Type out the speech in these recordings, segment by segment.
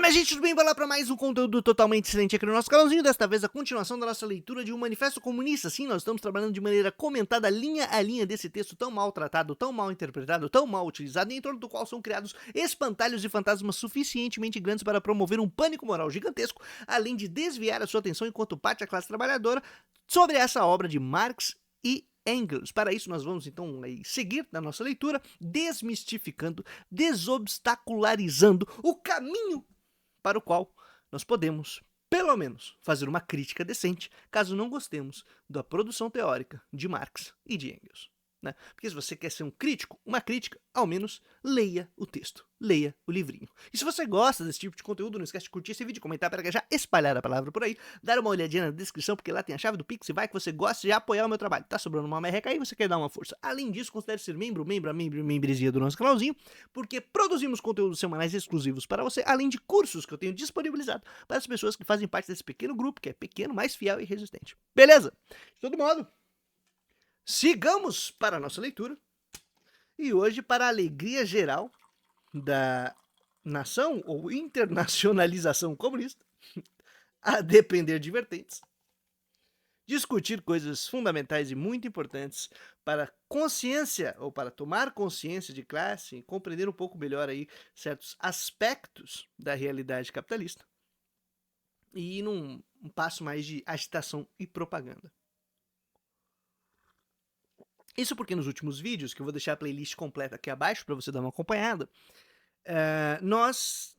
Minha gente, tudo bem? Vai lá para mais um conteúdo totalmente excelente aqui no nosso canalzinho. Desta vez a continuação da nossa leitura de um manifesto comunista. Sim, nós estamos trabalhando de maneira comentada, linha a linha desse texto tão mal tratado, tão mal interpretado, tão mal utilizado, em torno do qual são criados espantalhos e fantasmas suficientemente grandes para promover um pânico moral gigantesco, além de desviar a sua atenção enquanto parte da classe trabalhadora sobre essa obra de Marx e Engels. Para isso, nós vamos então seguir na nossa leitura, desmistificando, desobstacularizando o caminho para o qual nós podemos, pelo menos, fazer uma crítica decente, caso não gostemos da produção teórica de Marx e de Engels. Né? Porque se você quer ser um crítico, uma crítica, ao menos leia o texto, leia o livrinho. E se você gosta desse tipo de conteúdo, não esquece de curtir esse vídeo, comentar para já espalhar a palavra por aí, dar uma olhadinha na descrição, porque lá tem a chave do Pix e vai que você gosta de apoiar o meu trabalho. Tá sobrando uma merreca aí, você quer dar uma força. Além disso, considere ser membresia do nosso canalzinho, porque produzimos conteúdos semanais exclusivos para você, além de cursos que eu tenho disponibilizado para as pessoas que fazem parte desse pequeno grupo, que é pequeno, mas fiel e resistente. Beleza? De todo modo, sigamos para a nossa leitura, e hoje, para a alegria geral da nação ou internacionalização comunista, a depender de vertentes, discutir coisas fundamentais e muito importantes para consciência, ou para tomar consciência de classe, e compreender um pouco melhor aí certos aspectos da realidade capitalista, e ir num passo mais de agitação e propaganda. Isso porque nos últimos vídeos, que eu vou deixar a playlist completa aqui abaixo para você dar uma acompanhada, nós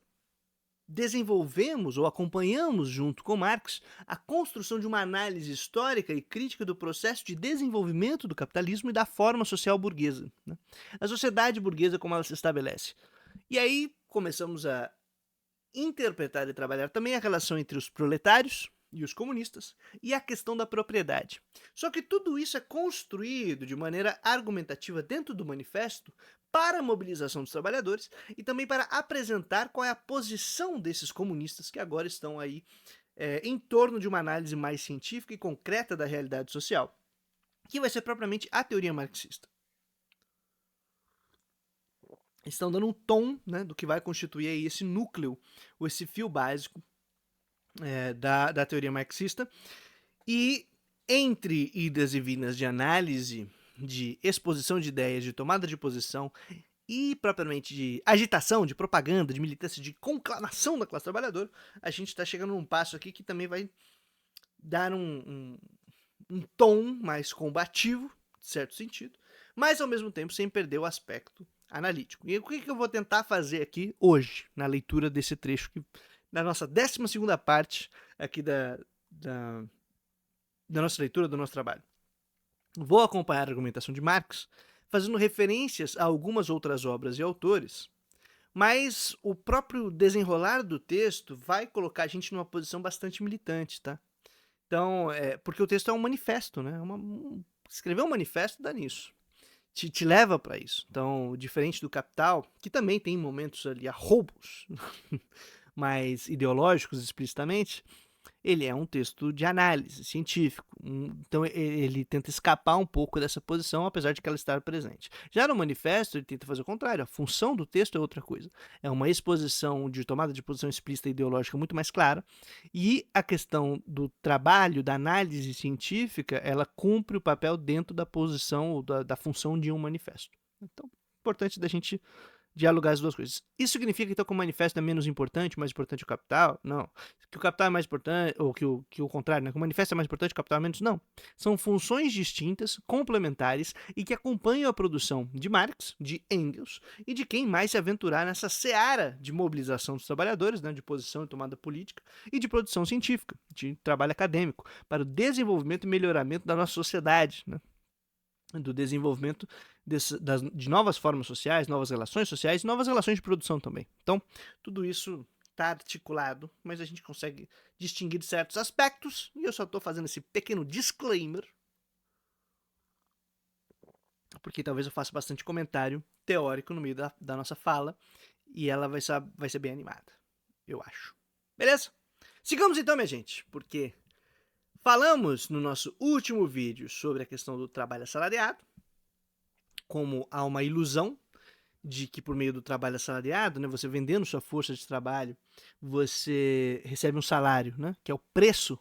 desenvolvemos ou acompanhamos junto com Marx a construção de uma análise histórica e crítica do processo de desenvolvimento do capitalismo e da forma social burguesa, né? A sociedade burguesa como ela se estabelece. E aí começamos a interpretar e trabalhar também a relação entre os proletários e os comunistas, e a questão da propriedade. Só que tudo isso é construído de maneira argumentativa dentro do manifesto para a mobilização dos trabalhadores e também para apresentar qual é a posição desses comunistas que agora estão aí em torno de uma análise mais científica e concreta da realidade social, que vai ser propriamente a teoria marxista. Estão dando um tom, né, do que vai constituir aí esse núcleo, ou esse fio básico da teoria marxista, e entre idas e vindas de análise, de exposição de ideias, de tomada de posição e propriamente de agitação, de propaganda, de militância, de conclamação da classe trabalhadora, a gente está chegando num passo aqui que também vai dar um tom mais combativo, de certo sentido, mas ao mesmo tempo sem perder o aspecto analítico. E o que eu vou tentar fazer aqui hoje, na leitura desse trecho, na nossa 12ª parte aqui da nossa leitura, do nosso trabalho. Vou acompanhar a argumentação de Marx, fazendo referências a algumas outras obras e autores, mas o próprio desenrolar do texto vai colocar a gente numa posição bastante militante, tá? Então, porque o texto é um manifesto, né? Escrever um manifesto dá nisso. Te leva para isso. Então, diferente do Capital, que também tem momentos ali arroubos, mais ideológicos explicitamente, ele é um texto de análise científico, então ele tenta escapar um pouco dessa posição, apesar de que ela estar presente. Já no manifesto, ele tenta fazer o contrário, a função do texto é outra coisa. É uma exposição de tomada de posição explícita e ideológica muito mais clara, e a questão do trabalho, da análise científica, ela cumpre o papel dentro da posição ou da função de um manifesto. Então, importante da gente dialogar as duas coisas. Isso significa então que o manifesto é menos importante, mais importante o capital? Não. Que o capital é mais importante, ou que o contrário, né? Que o manifesto é mais importante, o capital é menos? Não. São funções distintas, complementares e que acompanham a produção de Marx, de Engels e de quem mais se aventurar nessa seara de mobilização dos trabalhadores, né? De posição e tomada política e de produção científica, de trabalho acadêmico, para o desenvolvimento e melhoramento da nossa sociedade, né? Do desenvolvimento de novas formas sociais, novas relações de produção também. Então, tudo isso está articulado, mas a gente consegue distinguir certos aspectos, e eu só estou fazendo esse pequeno disclaimer, porque talvez eu faça bastante comentário teórico no meio da nossa fala, e ela vai ser bem animada, eu acho. Beleza? Sigamos então, minha gente, porque falamos no nosso último vídeo sobre a questão do trabalho assalariado, como há uma ilusão de que por meio do trabalho assalariado, né, você vendendo sua força de trabalho, você recebe um salário, né, que é o preço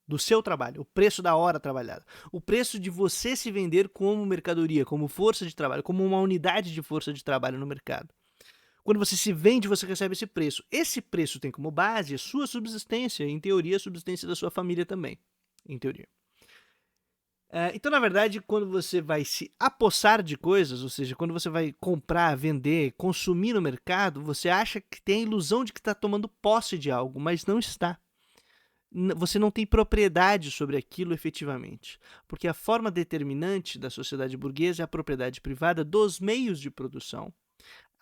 do seu trabalho, o preço da hora trabalhada, o preço de você se vender como mercadoria, como força de trabalho, como uma unidade de força de trabalho no mercado. Quando você se vende, você recebe esse preço. Esse preço tem como base a sua subsistência, em teoria, a subsistência da sua família também, em teoria. Então, na verdade, quando você vai se apossar de coisas, ou seja, quando você vai comprar, vender, consumir no mercado, você acha que tem a ilusão de que está tomando posse de algo, mas não está. Você não tem propriedade sobre aquilo efetivamente, porque a forma determinante da sociedade burguesa é a propriedade privada dos meios de produção.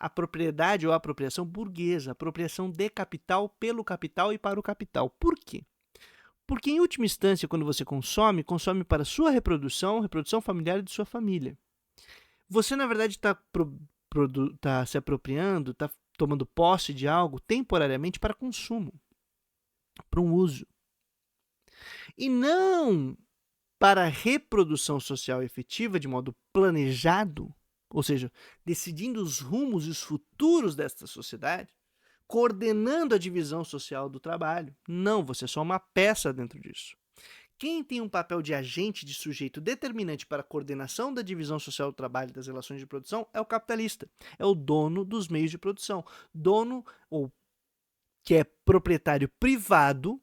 A propriedade ou a apropriação burguesa, a apropriação de capital pelo capital e para o capital. Por quê? Porque, em última instância, quando você consome, consome para sua reprodução, reprodução familiar e de sua família. Você, na verdade, está se apropriando, está tomando posse de algo temporariamente para consumo, para um uso. E não para a reprodução social efetiva de modo planejado, ou seja, decidindo os rumos e os futuros desta sociedade, coordenando a divisão social do trabalho. Não, você é só uma peça dentro disso. Quem tem um papel de agente, de sujeito determinante para a coordenação da divisão social do trabalho e das relações de produção é o capitalista. É o dono dos meios de produção. Dono, ou que é proprietário privado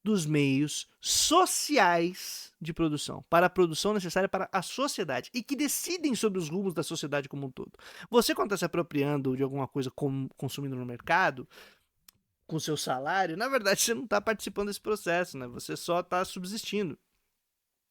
dos meios sociais de produção, para a produção necessária para a sociedade e que decidem sobre os rumos da sociedade como um todo. Você, quando está se apropriando de alguma coisa consumindo no mercado, com seu salário, na verdade você não está participando desse processo, né? Você só está subsistindo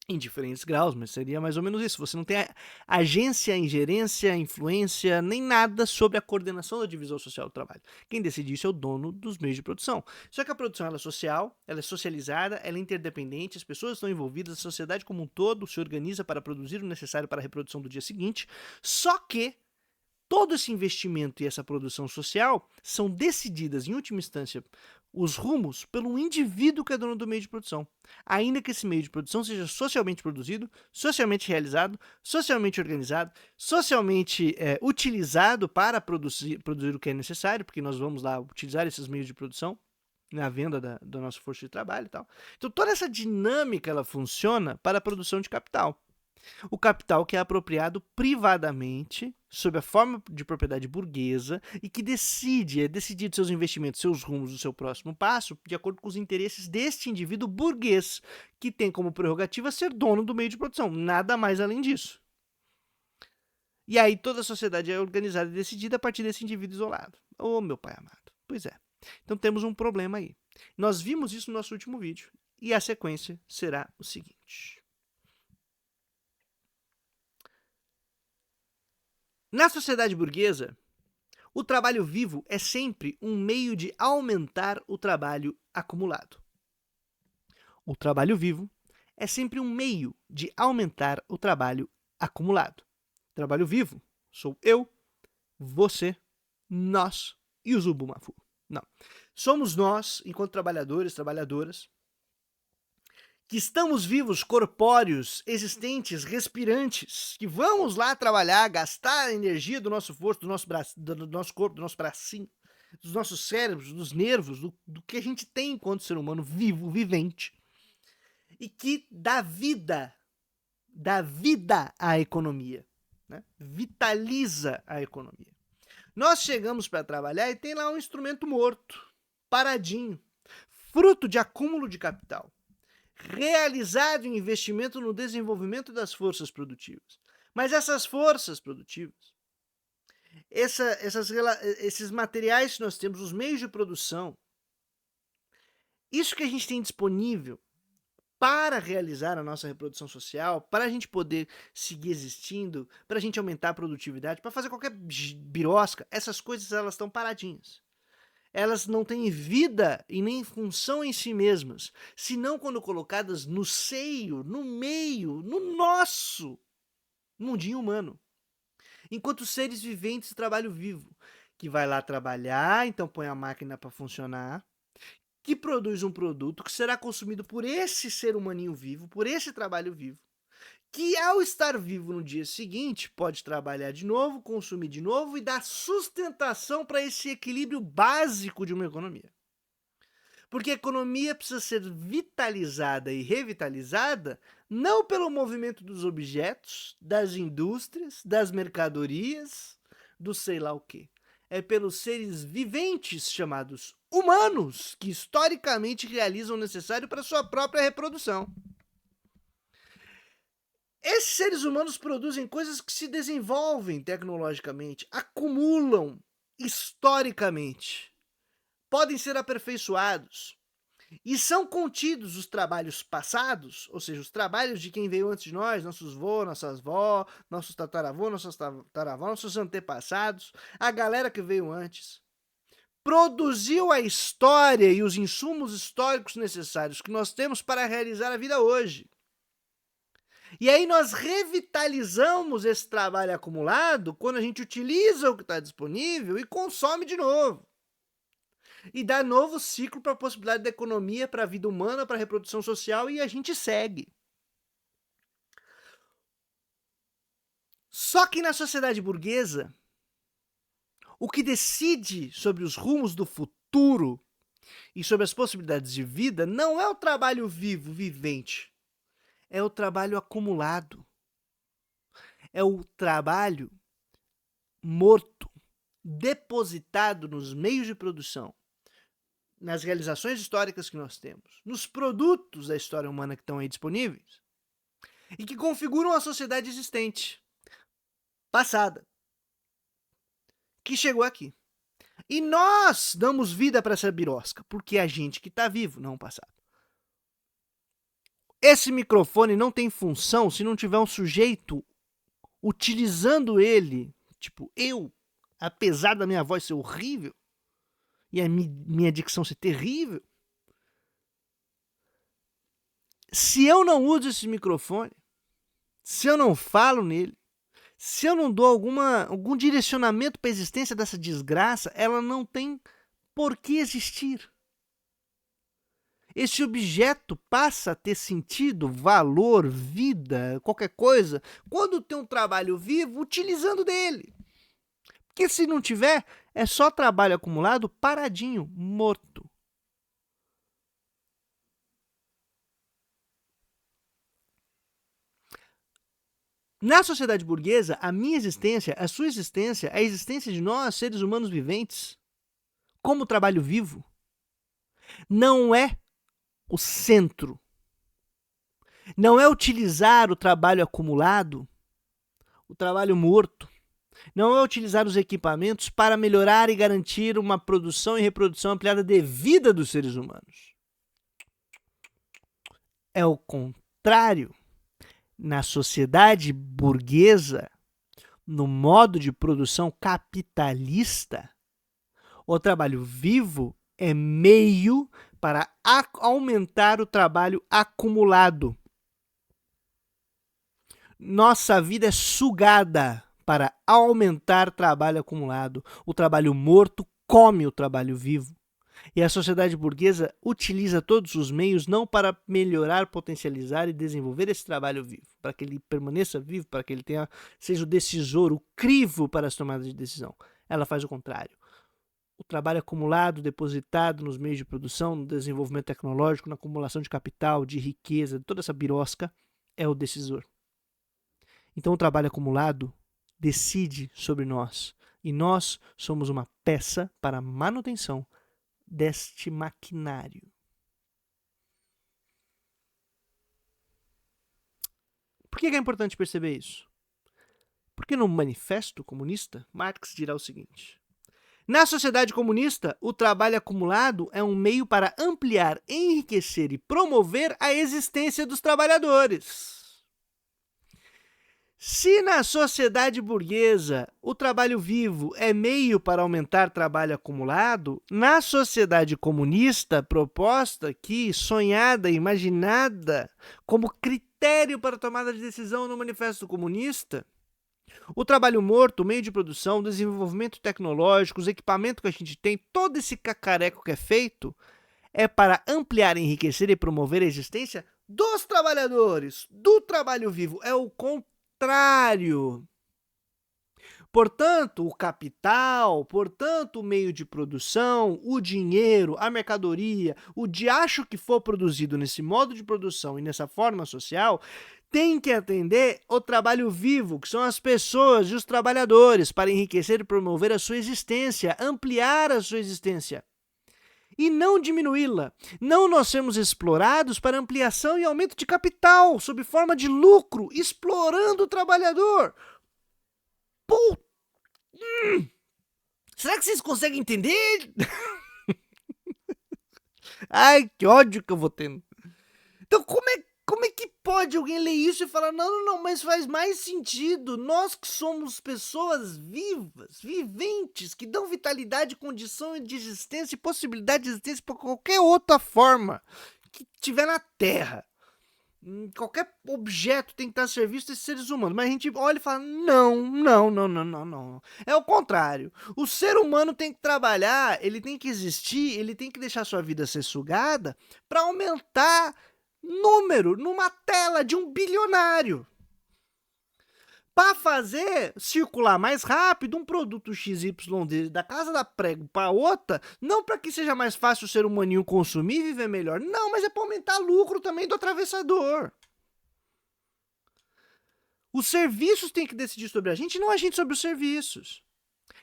em diferentes graus, mas seria mais ou menos isso. Você não tem agência, ingerência, influência, nem nada sobre a coordenação da divisão social do trabalho. Quem decide isso é o dono dos meios de produção. Só que a produção ela é social, ela é socializada, ela é interdependente, as pessoas estão envolvidas, a sociedade como um todo se organiza para produzir o necessário para a reprodução do dia seguinte, só que todo esse investimento e essa produção social são decididas, em última instância, os rumos pelo indivíduo que é dono do meio de produção. Ainda que esse meio de produção seja socialmente produzido, socialmente realizado, socialmente organizado, socialmente utilizado para produzir o que é necessário, porque nós vamos lá utilizar esses meios de produção na venda da nossa força de trabalho e tal. Então toda essa dinâmica ela funciona para a produção de capital. O capital que é apropriado privadamente, sob a forma de propriedade burguesa, e que é decidido seus investimentos, seus rumos, o seu próximo passo, de acordo com os interesses deste indivíduo burguês, que tem como prerrogativa ser dono do meio de produção, nada mais além disso. E aí toda a sociedade é organizada e decidida a partir desse indivíduo isolado. Ô, meu pai amado. Pois é. Então temos um problema aí. Nós vimos isso no nosso último vídeo, e a sequência será o seguinte. Na sociedade burguesa, o trabalho vivo é sempre um meio de aumentar o trabalho acumulado. O trabalho vivo é sempre um meio de aumentar o trabalho acumulado. Trabalho vivo sou eu, você, nós e o Zubumafu. Não. Somos nós, enquanto trabalhadores, trabalhadoras, que estamos vivos, corpóreos, existentes, respirantes, que vamos lá trabalhar, gastar a energia do nosso força, do nosso corpo, do nosso bracinho, dos nossos cérebros, dos nervos, do que a gente tem enquanto ser humano vivo, vivente, e que dá vida à economia, né? Vitaliza a economia. Nós chegamos para trabalhar e tem lá um instrumento morto, paradinho, fruto de acúmulo de capital, realizado em investimento no desenvolvimento das forças produtivas. Mas essas forças produtivas, esses materiais que nós temos, os meios de produção, isso que a gente tem disponível para realizar a nossa reprodução social, para a gente poder seguir existindo, para a gente aumentar a produtividade, para fazer qualquer birosca, essas coisas elas estão paradinhas. Elas não têm vida e nem função em si mesmas, senão quando colocadas no seio, no meio, no nosso mundinho humano. Enquanto seres viventes de trabalho vivo, que vai lá trabalhar, então põe a máquina para funcionar, que produz um produto que será consumido por esse ser humaninho vivo, por esse trabalho vivo, que ao estar vivo no dia seguinte, pode trabalhar de novo, consumir de novo e dar sustentação para esse equilíbrio básico de uma economia. Porque a economia precisa ser vitalizada e revitalizada não pelo movimento dos objetos, das indústrias, das mercadorias, do sei lá o quê. É pelos seres viventes chamados humanos que historicamente realizam o necessário para sua própria reprodução. Esses seres humanos produzem coisas que se desenvolvem tecnologicamente, acumulam historicamente, podem ser aperfeiçoados e são contidos os trabalhos passados, ou seja, os trabalhos de quem veio antes de nós, nossos vô, nossas vó, nossos tataravô, nossos tataravó, nossos antepassados, a galera que veio antes, produziu a história e os insumos históricos necessários que nós temos para realizar a vida hoje. E aí nós revitalizamos esse trabalho acumulado quando a gente utiliza o que está disponível e consome de novo. E dá novo ciclo para a possibilidade da economia, para a vida humana, para a reprodução social, e a gente segue. Só que na sociedade burguesa, o que decide sobre os rumos do futuro e sobre as possibilidades de vida não é o trabalho vivo, vivente. É o trabalho acumulado. É o trabalho morto, depositado nos meios de produção, nas realizações históricas que nós temos, nos produtos da história humana que estão aí disponíveis e que configuram a sociedade existente, passada, que chegou aqui. E nós damos vida para essa birosca, porque é a gente que está vivo, não o passado. Esse microfone não tem função se não tiver um sujeito utilizando ele, tipo eu, apesar da minha voz ser horrível e a minha dicção ser terrível. Se eu não uso esse microfone, se eu não falo nele, se eu não dou algum direcionamento para a existência dessa desgraça, ela não tem por que existir. Esse objeto passa a ter sentido, valor, vida, qualquer coisa, quando tem um trabalho vivo utilizando dele. Porque se não tiver, é só trabalho acumulado, paradinho, morto. Na sociedade burguesa, a minha existência, a sua existência, a existência de nós, seres humanos viventes, como trabalho vivo, não é o centro. Não é utilizar o trabalho acumulado, o trabalho morto. Não é utilizar os equipamentos para melhorar e garantir uma produção e reprodução ampliada de vida dos seres humanos. É o contrário. Na sociedade burguesa, no modo de produção capitalista, o trabalho vivo é meio para aumentar o trabalho acumulado. Nossa vida é sugada para aumentar o trabalho acumulado. O trabalho morto come o trabalho vivo. E a sociedade burguesa utiliza todos os meios não para melhorar, potencializar e desenvolver esse trabalho vivo, para que ele permaneça vivo, para que ele seja o decisor, o crivo para as tomadas de decisão. Ela faz o contrário. O trabalho acumulado, depositado nos meios de produção, no desenvolvimento tecnológico, na acumulação de capital, de riqueza, de toda essa birosca, é o decisor. Então o trabalho acumulado decide sobre nós, e nós somos uma peça para a manutenção deste maquinário. Por que é importante perceber isso? Porque no Manifesto Comunista, Marx dirá o seguinte: na sociedade comunista, o trabalho acumulado é um meio para ampliar, enriquecer e promover a existência dos trabalhadores. Se na sociedade burguesa o trabalho vivo é meio para aumentar trabalho acumulado, na sociedade comunista, proposta aqui, sonhada, imaginada como critério para a tomada de decisão no Manifesto Comunista, o trabalho morto, o meio de produção, o desenvolvimento tecnológico, os equipamentos que a gente tem, todo esse cacareco que é feito, é para ampliar, enriquecer e promover a existência dos trabalhadores, do trabalho vivo. É o contrário. Portanto, o capital, portanto, o meio de produção, o dinheiro, a mercadoria, o diacho que for produzido nesse modo de produção e nessa forma social, tem que atender o trabalho vivo, que são as pessoas e os trabalhadores, para enriquecer e promover a sua existência, ampliar a sua existência. E não diminuí-la. Não nós sermos explorados para ampliação e aumento de capital, sob forma de lucro, explorando o trabalhador. Será que vocês conseguem entender? Ai, que ódio que eu vou tendo. Então, como é que pode alguém ler isso e falar, não, mas faz mais sentido. Nós que somos pessoas vivas, viventes, que dão vitalidade, condição de existência e possibilidade de existência para qualquer outra forma que tiver na Terra. Qualquer objeto tem que estar a serviço desses seres humanos. Mas a gente olha e fala, não. É o contrário. O ser humano tem que trabalhar, ele tem que existir, ele tem que deixar sua vida ser sugada para aumentar número numa tela de um bilionário. Para fazer circular mais rápido um produto XY dele da casa da prego para outra, não para que seja mais fácil o ser humaninho consumir e viver melhor, não, mas é para aumentar lucro também do atravessador. Os serviços têm que decidir sobre a gente, não a gente sobre os serviços.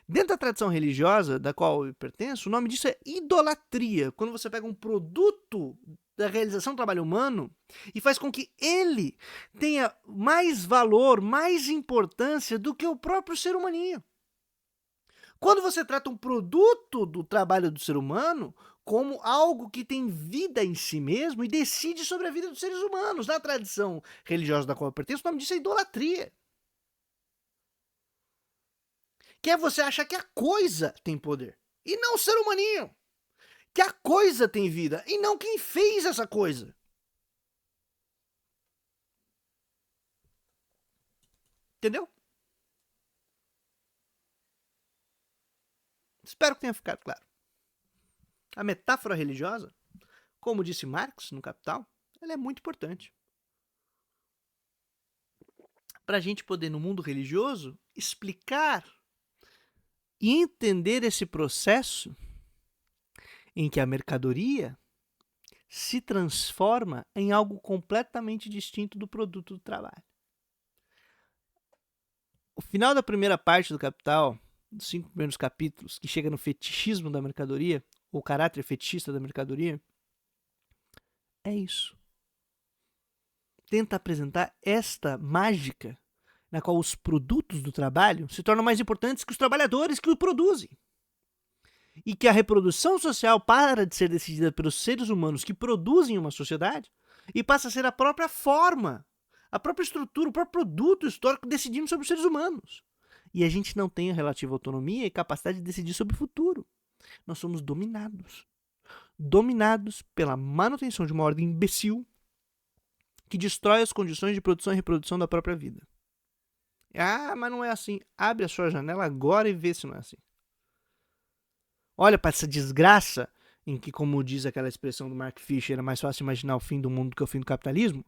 Dentro da tradição religiosa da qual eu pertenço, o nome disso é idolatria. Quando você pega um produto da realização do trabalho humano e faz com que ele tenha mais valor, mais importância do que o próprio ser humaninho. Quando você trata um produto do trabalho do ser humano como algo que tem vida em si mesmo e decide sobre a vida dos seres humanos. Na tradição religiosa da qual eu pertenço, o nome disso é idolatria. Que é você achar que a coisa tem poder e não o ser humaninho. Que a coisa tem vida e não quem fez essa coisa. Entendeu? Espero que tenha ficado claro. A metáfora religiosa, como disse Marx no Capital, ela é muito importante. Para a gente poder, no mundo religioso, explicar e entender esse processo em que a mercadoria se transforma em algo completamente distinto do produto do trabalho. O final da primeira parte do Capital, dos 5 primeiros capítulos, que chega no fetichismo da mercadoria, o caráter fetichista da mercadoria, é isso. Tenta apresentar esta mágica na qual os produtos do trabalho se tornam mais importantes que os trabalhadores que o produzem. E que a reprodução social para de ser decidida pelos seres humanos que produzem uma sociedade e passa a ser a própria forma, a própria estrutura, o próprio produto histórico que decidimos sobre os seres humanos. E a gente não tem a relativa autonomia e capacidade de decidir sobre o futuro. Nós somos dominados. Dominados pela manutenção de uma ordem imbecil que destrói as condições de produção e reprodução da própria vida. Ah, mas não é assim. Abre a sua janela agora e vê se não é assim. Olha para essa desgraça em que, como diz aquela expressão do Mark Fisher, é mais fácil imaginar o fim do mundo do que o fim do capitalismo.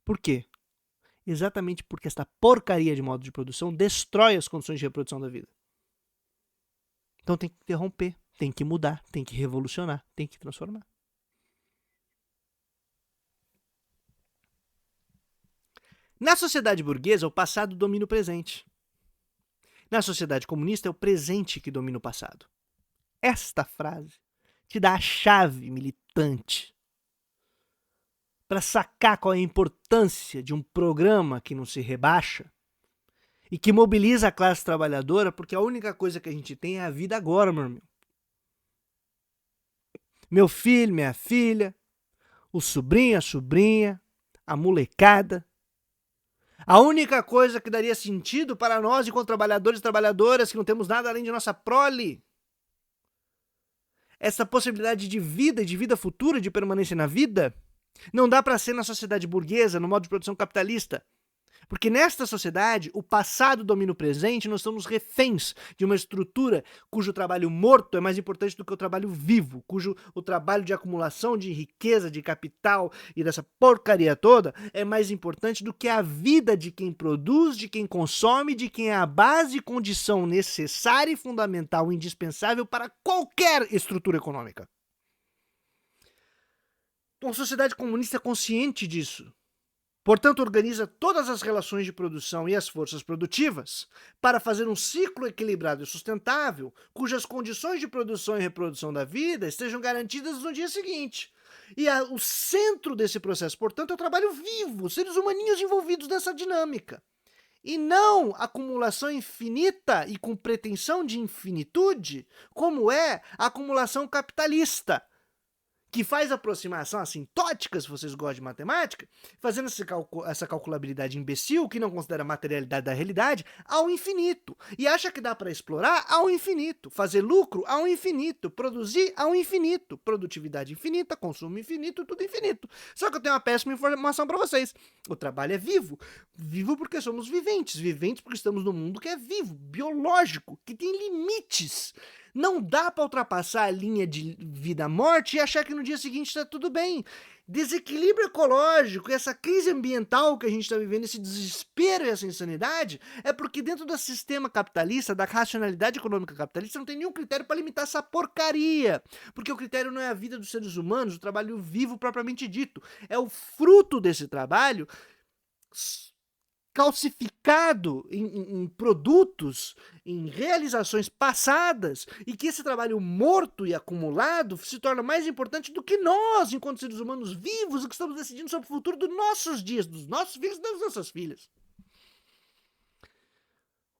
Por quê? Exatamente porque esta porcaria de modo de produção destrói as condições de reprodução da vida. Então tem que interromper, tem que mudar, tem que revolucionar, tem que transformar. Na sociedade burguesa, o passado domina o presente. Na sociedade comunista, é o presente que domina o passado. Esta frase te dá a chave militante para sacar qual é a importância de um programa que não se rebaixa e que mobiliza a classe trabalhadora, porque a única coisa que a gente tem é a vida agora, meu irmão. Meu filho, minha filha, o sobrinho, a sobrinha, a molecada. A única coisa que daria sentido para nós, enquanto trabalhadores e trabalhadoras, que não temos nada além de nossa prole, essa possibilidade de vida futura, de permanência na vida, não dá para ser na sociedade burguesa, no modo de produção capitalista. Porque nesta sociedade, o passado domina o presente, nós somos reféns de uma estrutura cujo trabalho morto é mais importante do que o trabalho vivo, cujo o trabalho de acumulação de riqueza, de capital e dessa porcaria toda é mais importante do que a vida de quem produz, de quem consome, de quem é a base e condição necessária e fundamental, indispensável para qualquer estrutura econômica. Então, a sociedade comunista é consciente disso. Portanto, organiza todas as relações de produção e as forças produtivas para fazer um ciclo equilibrado e sustentável, cujas condições de produção e reprodução da vida estejam garantidas no dia seguinte. E o centro desse processo, portanto, é o trabalho vivo, os seres humaninhos envolvidos nessa dinâmica. E não acumulação infinita e com pretensão de infinitude, como é a acumulação capitalista, que faz aproximação assintótica, se vocês gostam de matemática, fazendo essa calculabilidade imbecil, que não considera a materialidade da realidade, ao infinito. E acha que dá para explorar ao infinito, fazer lucro ao infinito, produzir ao infinito, produtividade infinita, consumo infinito, tudo infinito. Só que eu tenho uma péssima informação para vocês. O trabalho é vivo. Vivo porque somos viventes. Viventes porque estamos num mundo que é vivo, biológico, que tem limites. Não dá para ultrapassar a linha de vida-morte e achar que no dia seguinte está tudo bem. Desequilíbrio ecológico, essa crise ambiental que a gente está vivendo, esse desespero e essa insanidade, é porque dentro do sistema capitalista, da racionalidade econômica capitalista, não tem nenhum critério para limitar essa porcaria. Porque o critério não é a vida dos seres humanos, o trabalho vivo propriamente dito. É o fruto desse trabalho calcificado em produtos, em realizações passadas, e que esse trabalho morto e acumulado se torna mais importante do que nós, enquanto seres humanos vivos, que estamos decidindo sobre o futuro dos nossos dias, dos nossos filhos e das nossas filhas.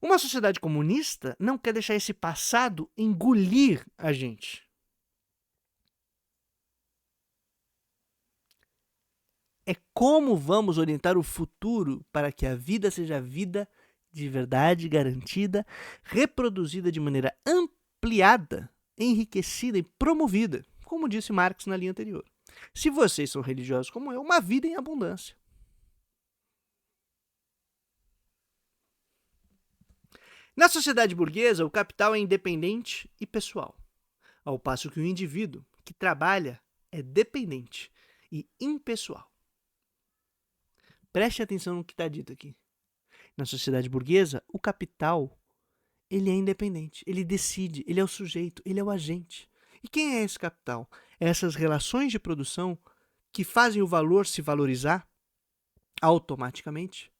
Uma sociedade comunista não quer deixar esse passado engolir a gente. É como vamos orientar o futuro para que a vida seja vida de verdade, garantida, reproduzida de maneira ampliada, enriquecida e promovida, como disse Marx na linha anterior. Se vocês são religiosos como eu, uma vida em abundância. Na sociedade burguesa, o capital é independente e pessoal, ao passo que o indivíduo que trabalha é dependente e impessoal. Preste atenção no que está dito aqui. Na sociedade burguesa, o capital ele é independente, ele decide, ele é o sujeito, ele é o agente. E quem é esse capital? Essas relações de produção que fazem o valor se valorizar automaticamente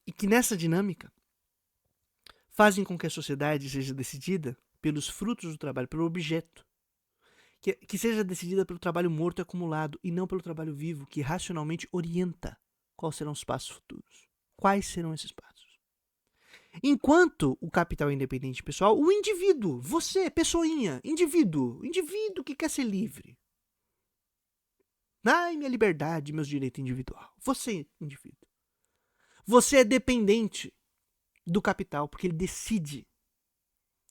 e que nessa dinâmica fazem com que a sociedade seja decidida pelos frutos do trabalho, pelo objeto. Que seja decidida pelo trabalho morto e acumulado e não pelo trabalho vivo, que racionalmente orienta quais serão os passos futuros. Quais serão esses passos? Enquanto o capital é independente pessoal, o indivíduo, você, pessoinha, indivíduo que quer ser livre. Ai, minha liberdade, meus direitos individual. Você, indivíduo. Você é dependente do capital, porque ele decide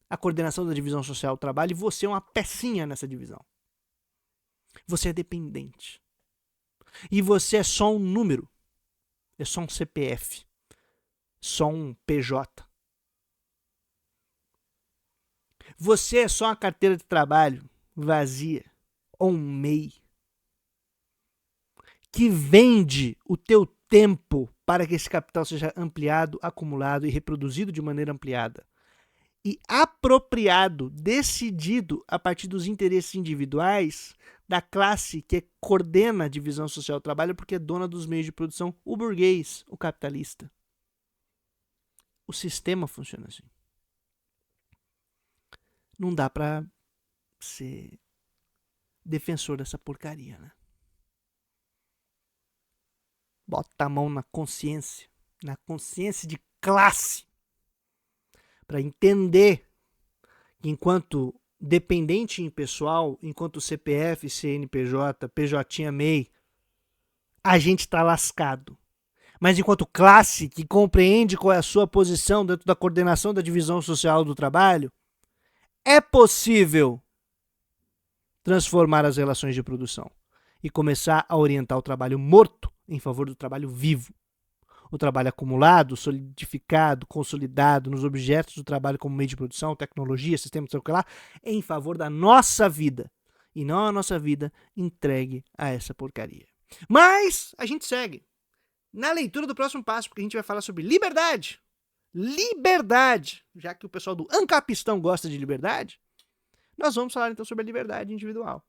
a coordenação da divisão social do trabalho e você é uma pecinha nessa divisão. Você é dependente. E você é só um número. É só um CPF. Só um PJ. Você é só uma carteira de trabalho vazia. Ou um MEI. Que vende o teu tempo para que esse capital seja ampliado, acumulado e reproduzido de maneira ampliada. E apropriado, decidido a partir dos interesses individuais da classe que coordena a divisão social do trabalho porque é dona dos meios de produção, o burguês, o capitalista. O sistema funciona assim. Não dá para ser defensor dessa porcaria, né? Bota a mão na consciência de classe, para entender que enquanto dependente impessoal, enquanto CPF, CNPJ, PJ, MEI, a gente está lascado. Mas enquanto classe que compreende qual é a sua posição dentro da coordenação da divisão social do trabalho, é possível transformar as relações de produção e começar a orientar o trabalho morto em favor do trabalho vivo. O trabalho acumulado, solidificado, consolidado nos objetos do trabalho como meio de produção, tecnologia, sistema, sei lá, em favor da nossa vida. E não a nossa vida entregue a essa porcaria. Mas a gente segue na leitura do próximo passo, porque a gente vai falar sobre liberdade. Liberdade! Já que o pessoal do Ancapistão gosta de liberdade, nós vamos falar então sobre a liberdade individual.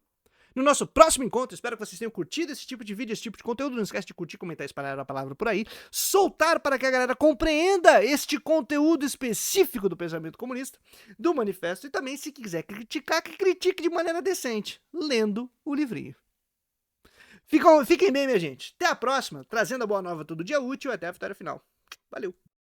No nosso próximo encontro, espero que vocês tenham curtido esse tipo de vídeo, esse tipo de conteúdo. Não esquece de curtir, comentar, espalhar a palavra por aí. Soltar para que a galera compreenda este conteúdo específico do pensamento comunista, do manifesto. E também, se quiser criticar, que critique de maneira decente, lendo o livrinho. Fiquem bem, minha gente. Até a próxima, trazendo a boa nova todo dia útil. Até a vitória final. Valeu!